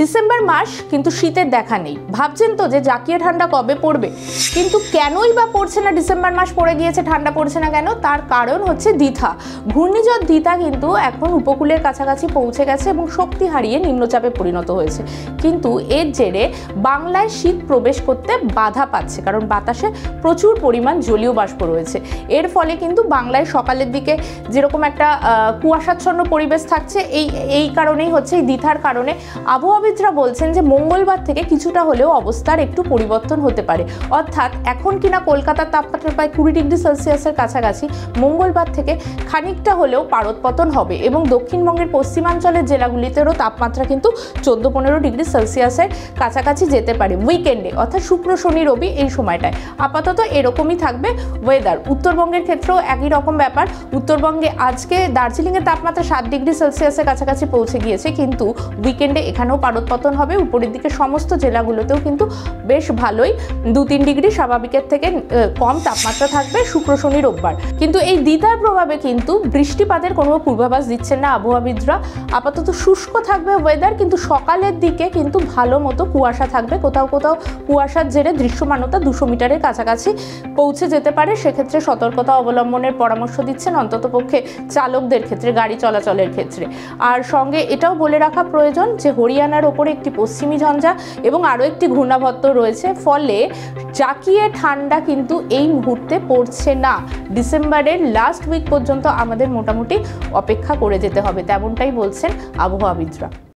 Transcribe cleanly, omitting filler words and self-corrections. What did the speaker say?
December মাস কিন্তু শীতের দেখা নেই। ভাবছেন তো যে জাকিয়ে ঠান্ডা কবে পড়বে, কিন্তু কেনই বা পড়ছে না? ডিসেম্বর মাস পড়ে গিয়েছে, ঠান্ডা পড়ছে না কেন? তার কারণ হচ্ছে দিথা। ঘূর্ণিঝড় দিথা কিন্তু এখন উপকূলের কাছাকাছি পৌঁছে গেছে এবং শক্তি হারিয়ে নিম্নচাপে পরিণত হয়েছে। কিন্তু এর জেরে বাংলায় শীত প্রবেশ করতে বাধা পাচ্ছে, কারণ বাতাসে প্রচুর পরিমাণ জলীয় বাষ্প রয়েছে। এর ফলে কিন্তু বাংলায় সকালের দিকে যেরকম একটা কুয়াশাচ্ছন্ন পরিবেশ থাকছে, এই কারণেই হচ্ছে, এই দিথার কারণে আবহাওয়াবিদরা বলছেন যে মঙ্গলবার থেকে কিছুটা হলেও অবস্থার একটু পরিবর্তন হতে পারে। অর্থাৎ এখন কিনা কলকাতার তাপমাত্রা প্রায় 20 ডিগ্রি সেলসিয়াসের কাছাকাছি, মঙ্গলবার থেকে খানিকটা হলেও পারদপতন হবে এবং দক্ষিণবঙ্গের পশ্চিমাঞ্চলের জেলাগুলিতেও তাপমাত্রা কিন্তু 14-15 ডিগ্রি সেলসিয়াসের কাছাকাছি যেতে পারে উইকেন্ডে, অর্থাৎ শুক্র শনি রবি এই সময়টায়। আপাতত এরকমই থাকবে ওয়েদার। উত্তরবঙ্গের ক্ষেত্রেও একই রকম ব্যাপার। উত্তরবঙ্গে আজকে দার্জিলিংয়ের তাপমাত্রা 7 ডিগ্রি সেলসিয়াসের কাছাকাছি পৌঁছে গিয়েছে, কিন্তু উইকেন্ডে এখানেও পারদপতন হবে। উপরের দিকে সমস্ত জেলাগুলোতেও কিন্তু বেশ ভালোই 2-3 ডিগ্রি স্বাভাবিকের থেকে কম তাপমাত্রা থাকবে শুক্র শনি রোববার। কিন্তু এই দিতার প্রভাবে কিন্তু বৃষ্টিপাতের কোনো পূর্বাভাস দিচ্ছেন না আবহাওয়াবিদরা। আপাতত শুষ্ক থাকবে ওয়েদার, কিন্তু সকালের দিকে কিন্তু ভালো মতো কুয়াশা থাকবে। কোথাও কোথাও কুয়াশার জেরে দৃশ্যমানতা 200 মিটারের কাছাকাছি পৌঁছে যেতে পারে। সেক্ষেত্রে সতর্কতা অবলম্বনের পরামর্শ দিচ্ছেন অন্ততপক্ষে চালকদের ক্ষেত্রে, গাড়ি চলাচলের ক্ষেত্রে। আর সঙ্গে এটাও বলে রাখা প্রয়োজন যে হরিয়ানার ওপরে একটি পশ্চিমী ঝঞ্ঝা এবং আরও একটি ঘূর্ণাবর্ত রয়েছে, ফলে জাকিয়ে ঠান্ডা কিন্তু এই মুহূর্তে পড়ছে না। ডিসেম্বরের লাস্ট উইক পর্যন্ত আমাদের মোটামুটি অপেক্ষা করে যেতে হবে, তেমনটাই বলছেন আবহাওয়াবিদরা।